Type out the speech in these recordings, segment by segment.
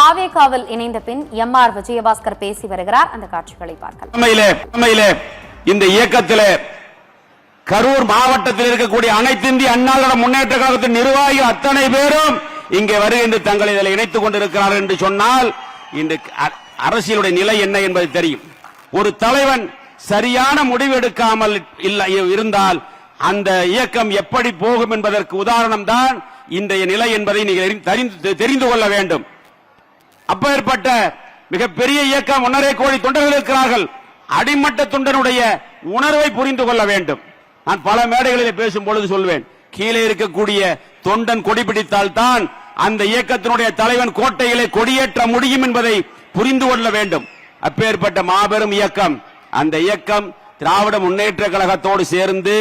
தாவேகாவில் இணைந்த பின் எம்.ஆர். விஜயபாஸ்கர் பேசி வருகிறார். அந்த காட்சிகளை பார்க்கலாம். இந்த இயக்கத்திலே கரூர் மாவட்டத்தில் இருக்கக்கூடிய அனைத்து இந்திய அண்ணா திராவிட முன்னேற்ற கழகத்தின் நிர்வாகிகள் அத்தனை பேரும் இங்கே வருகின்ற தங்களை இதில் இணைத்துக் கொண்டிருக்கிறார்கள் என்று சொன்னால் இந்த அரசியலுடைய நிலை என்ன என்பது தெரியும். ஒரு தலைவன் சரியான முடிவு எடுக்காமல் இருந்தால் அந்த இயக்கம் எப்படி போகும் என்பதற்கு உதாரணம் தான் இன்றைய நிலை என்பதை நீங்கள் தெரிந்து கொள்ள வேண்டும். அப்பேற்பட்ட மிகப்பெரிய இயக்கம் 1.5 கோடி தொண்டர்கள் இருக்கிறார்கள். அடிமட்ட தொண்டனுடைய உணர்வை புரிந்து கொள்ள வேண்டும். நான் பல மேடைகளில் பேசும் பொழுது சொல்வேன், கீழே இருக்கக்கூடிய தொண்டன் கொடி பிடித்தால் தான் அந்த இயக்கத்தினுடைய தலைவன் கோட்டையிலே கொடியேற்ற முடியும் என்பதை புரிந்து கொள்ள வேண்டும். அப்பேற்பட்ட மாபெரும் இயக்கம், அந்த இயக்கம் திராவிட முன்னேற்ற கழகத்தோடு சேர்ந்து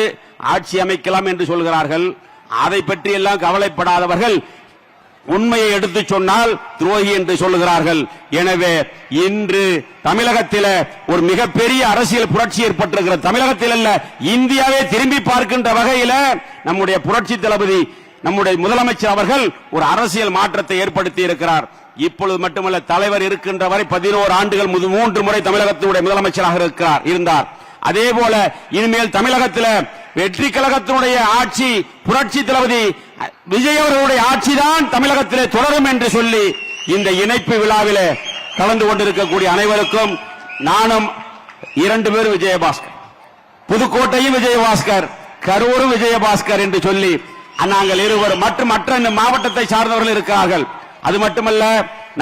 ஆட்சி அமைக்கலாம் என்று சொல்கிறார்கள். அதை பற்றி எல்லாம் கவலைப்படாதவர்கள் உண்மையை எடுத்து சொன்னால் துரோகி என்று சொல்லுகிறார்கள். எனவே இன்று தமிழகத்தில் ஒரு மிகப்பெரிய அரசியல் புரட்சி ஏற்பட்டிருக்கிறது. தமிழகத்தில் அல்ல, இந்தியாவே திரும்பி பார்க்கின்ற வகையில் நம்முடைய புரட்சி தளபதி நம்முடைய முதலமைச்சர் அவர்கள் ஒரு அரசியல் மாற்றத்தை ஏற்படுத்தி இருக்கிறார். இப்பொழுது மட்டுமல்ல, தலைவர் இருக்கின்ற வரை 11 ஆண்டுகள் 3 முறை தமிழகத்தினுடைய முதலமைச்சராக இருந்தார். அதே போல இனிமேல் தமிழகத்தில் வெற்றி கழகத்தினுடைய ஆட்சி, புரட்சி தளபதி விஜய் அவர்களுடைய ஆட்சிதான் தமிழகத்திலே தொடரும் என்று சொல்லி இந்த இணைப்பு விழாவிலே கலந்து கொண்டிருக்கக்கூடிய அனைவருக்கும் நானும் 2 பேரும் விஜயபாஸ்கர், புதுக்கோட்டையும் விஜயபாஸ்கர், கரூரும் விஜயபாஸ்கர் என்று சொல்லி நாங்கள் இருவரும் மற்ற மாவட்டத்தை சார்ந்தவர்கள் இருக்கிறார்கள். அது மட்டுமல்ல,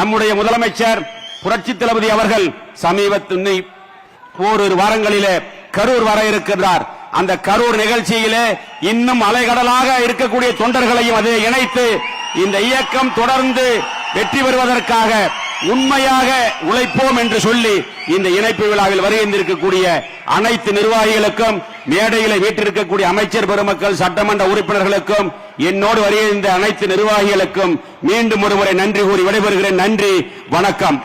நம்முடைய முதலமைச்சர் புரட்சி தளபதி அவர்கள் சமீபத்தில் ஓரிரு வாரங்களிலே கரூர் வர இருக்கிறார். அந்த கரூர் நிகழ்ச்சியிலே இன்னும் அலைகடலாக இருக்கக்கூடிய தொண்டர்களையும் அதை இணைத்து இந்த இயக்கம் தொடர்ந்து வெற்றி பெறுவதற்காக உண்மையாக உழைப்போம் என்று சொல்லி இந்த இணைப்பு விழாவில் வருகின்றிருக்கக்கூடிய அனைத்து நிர்வாகிகளுக்கும், மேடையில் வீட்டிருக்கக்கூடிய அமைச்சர் பெருமக்கள், சட்டமன்ற உறுப்பினர்களுக்கும், என்னோடு வருகின்ற அனைத்து நிர்வாகிகளுக்கும் மீண்டும் ஒருமுறை நன்றி கூறி விடைபெறுகிறேன். நன்றி, வணக்கம்.